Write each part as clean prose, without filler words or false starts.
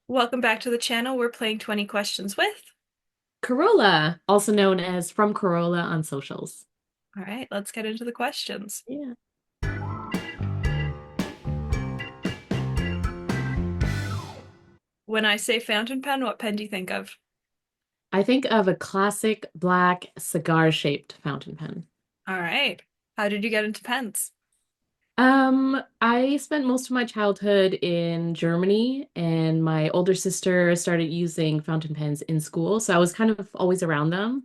Welcome back to the channel. We're playing 20 questions with. Corolla, also known as From Corolla on socials. All right, let's get into the questions. Yeah. When I say fountain pen, what pen do you think of? I think of a classic black cigar-shaped fountain pen. All right. How did you get into pens? I spent most of my childhood in Germany, and my older sister started using fountain pens in school, so I was kind of always around them.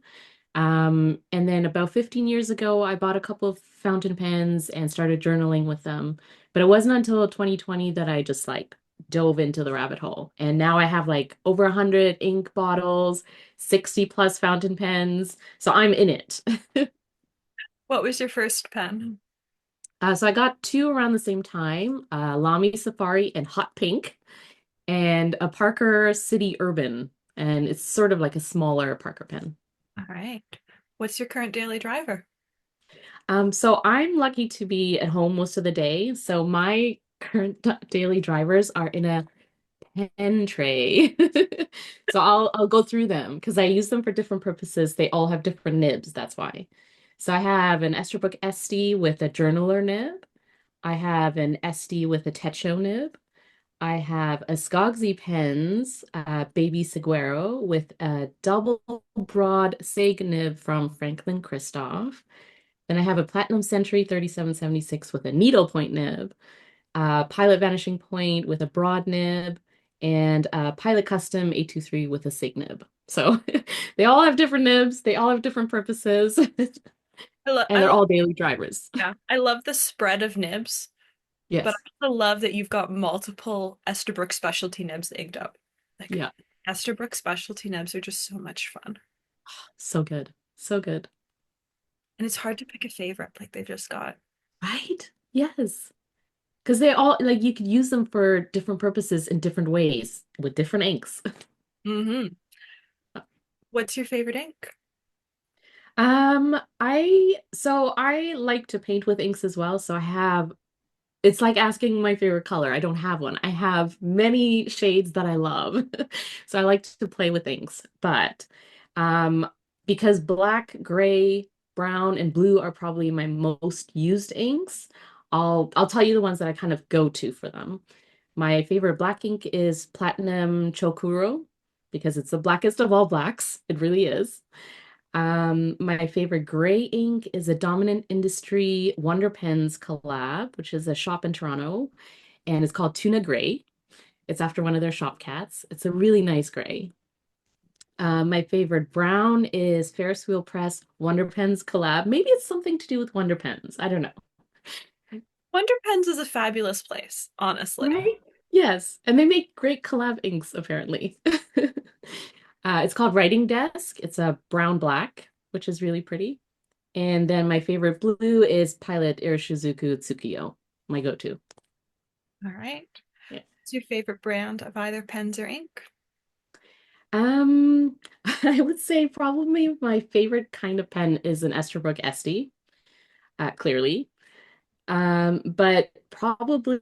And then about 15 years ago, I bought a couple of fountain pens and started journaling with them. But it wasn't until 2020 that I just like dove into the rabbit hole. And now I have like over 100 ink bottles, 60 plus fountain pens. So I'm in it. What was your first pen? So I got two around the same time, Lamy Safari and Hot Pink, and a Parker City Urban. And it's sort of like a smaller Parker pen. All right. What's your current daily driver? So I'm lucky to be at home most of the day. So my current daily drivers are in a pen tray. So I'll go through them because I use them for different purposes. They all have different nibs, that's why. So I have an Esterbrook SD with a journaler nib. I have an SD with a Techo nib. I have a Skogsy Pens Baby Seguero with a double broad sag nib from Franklin Christoph. Then I have a Platinum Century 3776 with a needlepoint nib, Pilot Vanishing Point with a broad nib, and Pilot Custom 823 with a sig nib. So they all have different nibs, they all have different purposes, and I love, I they're love, all daily drivers. yeah, I love the spread of nibs, but Yes. I also love that you've got multiple Esterbrook specialty nibs inked up. Like, Yeah. Esterbrook specialty nibs are just so much fun. So good. So good. And it's hard to pick a favorite, like they've just got. Right? Yes. Because they all, like, you could use them for different purposes in different ways with different inks. Mm-hmm. What's your favorite ink? I like to paint with inks as well. So I have it's like asking my favorite color. I don't have one. I have many shades that I love. So I like to play with inks. But um because black, gray, brown, and blue are probably my most used inks, I'll tell you the ones that I kind of go to for them. My favorite black ink is Platinum Chokuro because it's the blackest of all blacks. It really is. My favorite gray ink is a Dominant Industry Wonder Pens collab, which is a shop in Toronto, and it's called Tuna Gray. It's after one of their shop cats. It's a really nice gray. My favorite brown is Ferris Wheel Press Wonder Pens collab. Maybe it's something to do with Wonder Pens. I don't know. Wonder Pens is a fabulous place, honestly. Right? Yes, and they make great collab inks, apparently. It's called Writing Desk. It's a brown black, which is really pretty. And then my favorite blue is Pilot Irishizuku Tsukiyo, my go-to. All right. Yeah. What's your favorite brand of either pens or ink? Um, I would say probably my favorite kind of pen is an Esterbrook SD, clearly. But probably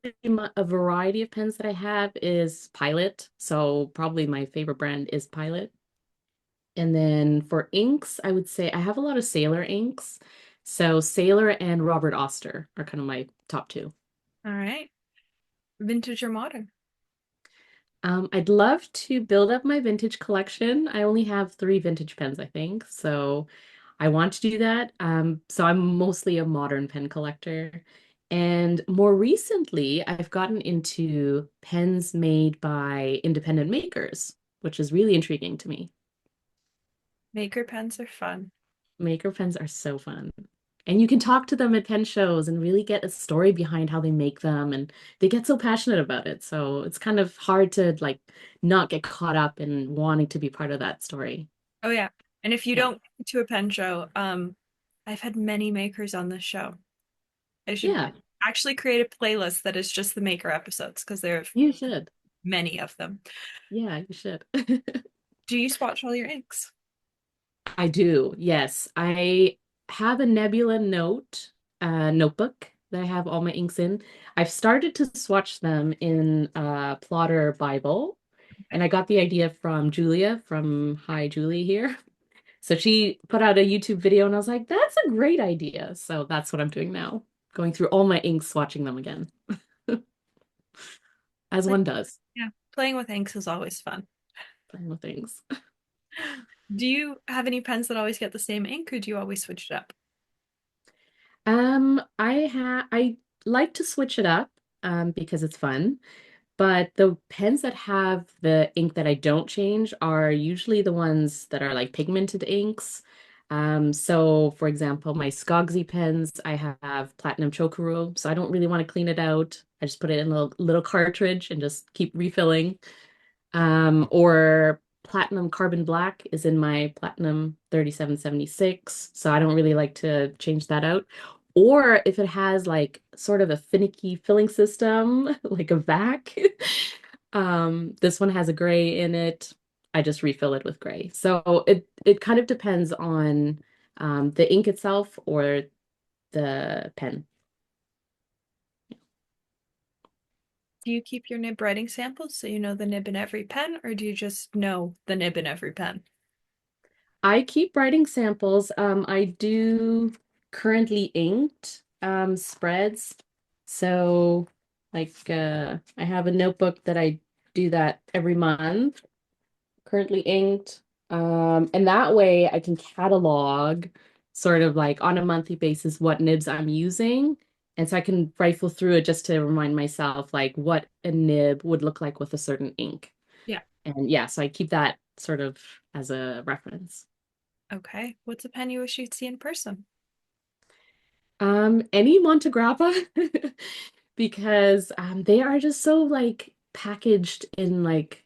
a variety of pens that I have is Pilot. So probably my favorite brand is Pilot. And then for inks, I would say I have a lot of Sailor inks. So Sailor and Robert Oster are kind of my top two. All right. Vintage or modern? I'd love to build up my vintage collection. I only have three vintage pens, I think. So I want to do that. So I'm mostly a modern pen collector. And more recently, I've gotten into pens made by independent makers, which is really intriguing to me. Maker pens are fun. Maker pens are so fun. And you can talk to them at pen shows and really get a story behind how they make them. And they get so passionate about it. So it's kind of hard to like not get caught up in wanting to be part of that story. Oh yeah. And if you Yeah. don't go to a pen show, I've had many makers on this show. I should Yeah, actually create a playlist that is just the maker episodes because there are you should. many of them. Yeah, you should. Do you swatch all your inks? I do. Yes. I have a Nebula notebook that I have all my inks in. I've started to swatch them in Plotter Bible. And I got the idea from Julia from Hi Julie here. So she put out a YouTube video and I was like, that's a great idea. So that's what I'm doing now. Going through all my inks, swatching them again, as Like, one does, yeah, playing with inks is always fun. playing with things. Do you have any pens that always get the same ink, or do you always switch it up? I like to switch it up because it's fun. But the pens that have the ink that I don't change are usually the ones that are like pigmented inks. So for example, my Skogsy pens, I have platinum chocoro, so I don't really want to clean it out. I just put it in a little cartridge and just keep refilling. Or platinum carbon black is in my platinum 3776, so I don't really like to change that out. Or if it has like sort of a finicky filling system, like a vac, this one has a gray in it. I just refill it with gray. So it kind of depends on the ink itself or the pen. Do you keep your nib writing samples so you know the nib in every pen, or do you just know the nib in every pen? I keep writing samples. I do currently inked spreads. So I have a notebook that I do that every month, currently inked. And that way I can catalog sort of like on a monthly basis what nibs I'm using. And so I can rifle through it just to remind myself like what a nib would look like with a certain ink. Yeah. And yeah, so I keep that sort of as a reference. Okay. What's a pen you wish you'd see in person? Any Montegrappa because they are just so like packaged in like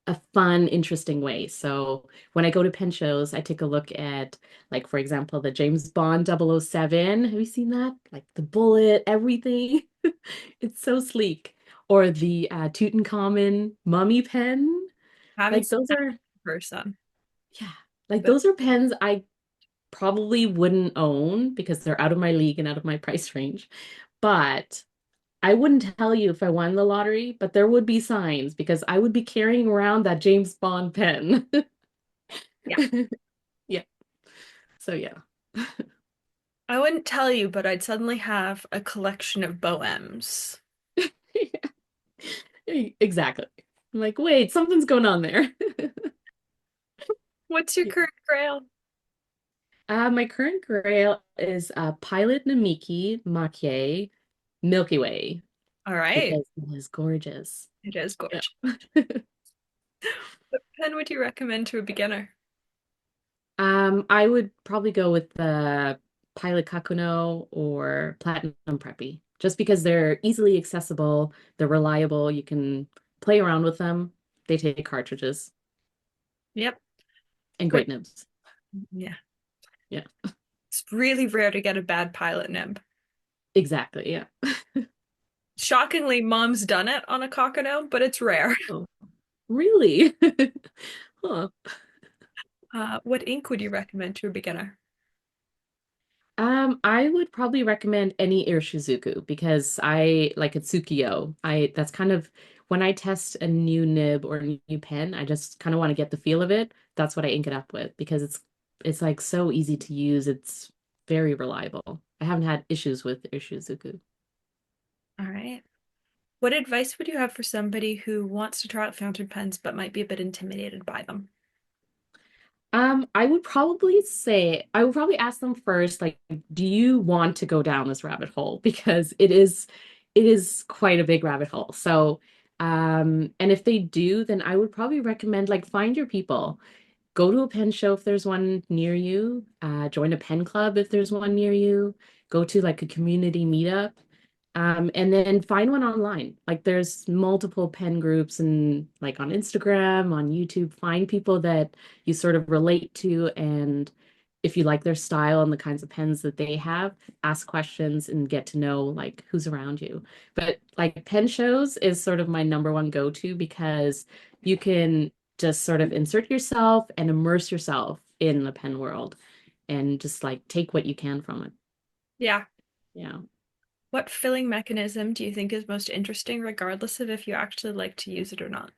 a fun, interesting way. So when I go to pen shows, I take a look at like for example, the James Bond 007. Have you seen that? Like the bullet, everything. It's so sleek. Or the Tutankhamun mummy pen. I haven't Like seen those that are, in person, yeah, like but those are pens I probably wouldn't own because they're out of my league and out of my price range. But I wouldn't tell you if I won the lottery, but there would be signs because I would be carrying around that James Bond pen. yeah. Yeah. So yeah. I wouldn't tell you, but I'd suddenly have a collection of Bohems. Exactly. I'm like, wait, something's going on there. What's your Yeah. current grail? My current grail is Pilot Namiki Makie Milky Way All right. because it is gorgeous. It is Yeah. gorgeous. What pen would you recommend to a beginner? I would probably go with the Pilot Kakuno or Platinum Preppy, just because they're easily accessible, they're reliable, you can play around with them. They take cartridges Yep. and What? great nibs. Yeah. Yeah, It's really rare to get a bad pilot nib. exactly. Yeah. Shockingly, mom's done it on a Kakano, but it's rare. Oh, really? Huh. What ink would you recommend to a beginner? I would probably recommend any Irishizuku because I like Tsukiyo. I that's kind of when I test a new nib or a new pen, I just kind of want to get the feel of it. That's what I ink it up with because it's like so easy to use. It's very reliable. I haven't had issues with Irishizuku. All right. What advice would you have for somebody who wants to try out fountain pens but might be a bit intimidated by them? I would probably say I would probably ask them first, like, do you want to go down this rabbit hole? Because it is quite a big rabbit hole. So, and if they do, then I would probably recommend like find your people. Go to a pen show if there's one near you. Join a pen club if there's one near you. Go to like a community meetup. And then find one online. Like there's multiple pen groups and like on Instagram, on YouTube, find people that you sort of relate to. And if you like their style and the kinds of pens that they have, ask questions and get to know like who's around you. But like pen shows is sort of my number one go-to because you can just sort of insert yourself and immerse yourself in the pen world and just like take what you can from it. Yeah. Yeah. What filling mechanism do you think is most interesting, regardless of if you actually like to use it or not?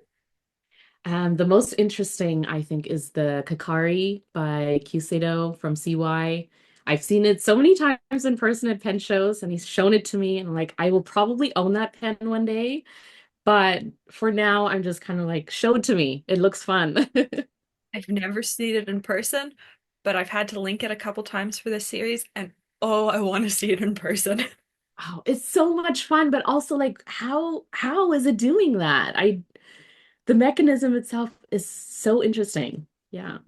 The most interesting, I think, is the Kakari by Cusado from CY. I've seen it so many times in person at pen shows, and he's shown it to me, and like, I will probably own that pen one day. But for now, I'm just kind of like, show it to me. It looks fun. I've never seen it in person, but I've had to link it a couple times for this series, and oh, I want to see it in person. Oh, it's so much fun, but also like, how is it doing that? The mechanism itself is so interesting. Yeah,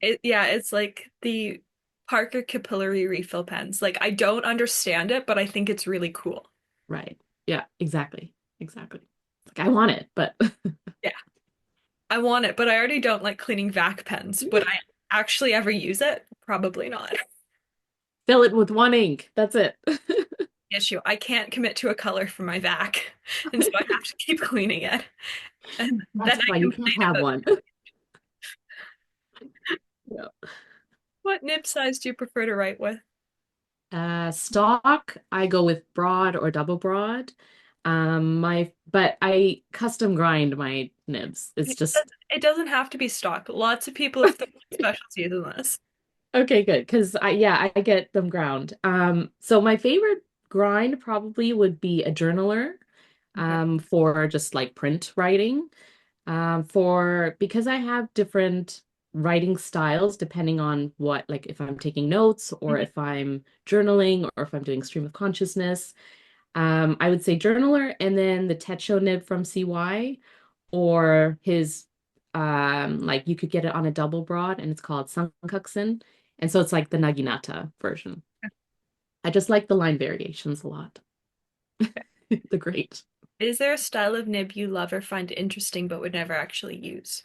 Yeah, it's like the Parker capillary refill pens. Like I don't understand it, but I think it's really cool. right. Yeah, exactly. Exactly. Like I want it, but Yeah, I want it, but I already don't like cleaning vac pens. Would I actually ever use it? Probably not. fill it with one ink. That's it. Issue. I can't commit to a color for my vac, and so I have to keep cleaning it. And then That's I why you can't complain have about one. Yeah. what nib size do you prefer to write with? Stock, I go with broad or double broad. But I custom grind my nibs. It's just It doesn't have to be stock. Lots of people have specialties in this. okay, good. Because I get them ground. So my favorite grind probably would be a journaler, Okay. for just like print writing. For because I have different writing styles depending on what, like if I'm taking notes or Mhm. if I'm journaling or if I'm doing stream of consciousness. I would say journaler and then the Techo nib from CY or his like you could get it on a double broad and it's called Sankaksen. And so it's like the Naginata version. I just like the line variations a lot. They're great. Is there a style of nib you love or find interesting but would never actually use?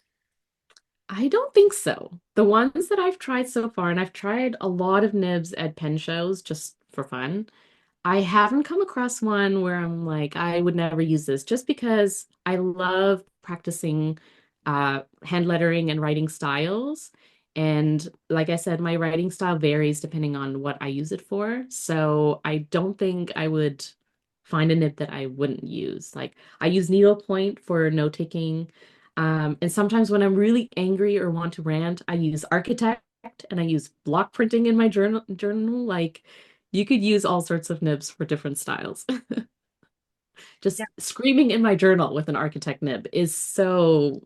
I don't think so. The ones that I've tried so far, and I've tried a lot of nibs at pen shows just for fun, I haven't come across one where I'm like, I would never use this just because I love practicing hand lettering and writing styles. And like I said, my writing style varies depending on what I use it for. So I don't think I would find a nib that I wouldn't use. Like I use needlepoint for note taking. And sometimes when I'm really angry or want to rant, I use architect and I use block printing in my journal. Like you could use all sorts of nibs for different styles. Yeah. Just screaming in my journal with an architect nib is so,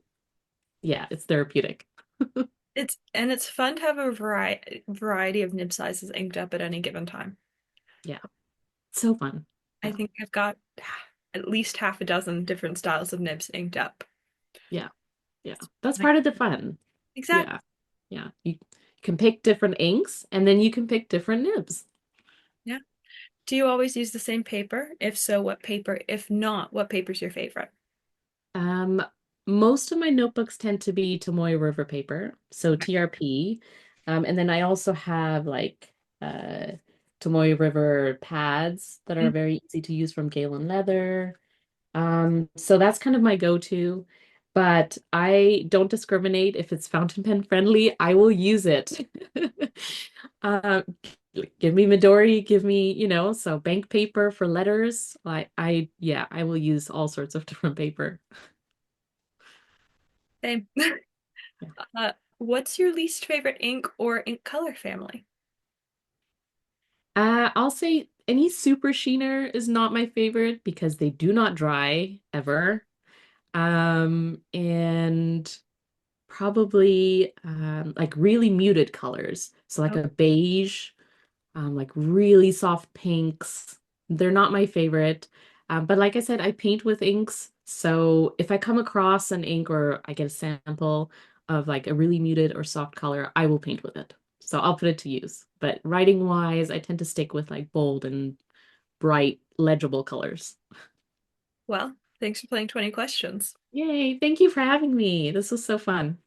yeah, it's therapeutic. It's fun to have a variety of nib sizes inked up at any given time. Yeah, so fun. I Yeah, think I've got at least half a dozen different styles of nibs inked up. yeah, yeah. That's Like, part of the fun. exactly. Yeah, yeah. You can pick different inks and then you can pick different nibs. Yeah. Do you always use the same paper? If so, what paper? If not, what paper's your favorite? Um, Most of my notebooks tend to be Tomoe River paper, so TRP. And then I also have like Tomoe River pads that are Mm. very easy to use from Galen Leather. So that's kind of my go-to, but I don't discriminate if it's fountain pen friendly, I will use it. Uh, Give me Midori, give me, so bank paper for letters. Yeah, I will use all sorts of different paper. Same. Yeah. What's your least favorite ink or ink color family? I'll say any super sheener is not my favorite because they do not dry ever. And probably like really muted colors. So like Oh, a beige, like really soft pinks. They're not my favorite. But like I said, I paint with inks. So if I come across an ink or I get a sample of like a really muted or soft color, I will paint with it. So I'll put it to use. But writing wise, I tend to stick with like bold and bright, legible colors. well, thanks for playing 20 questions. Yay, thank you for having me. This was so fun.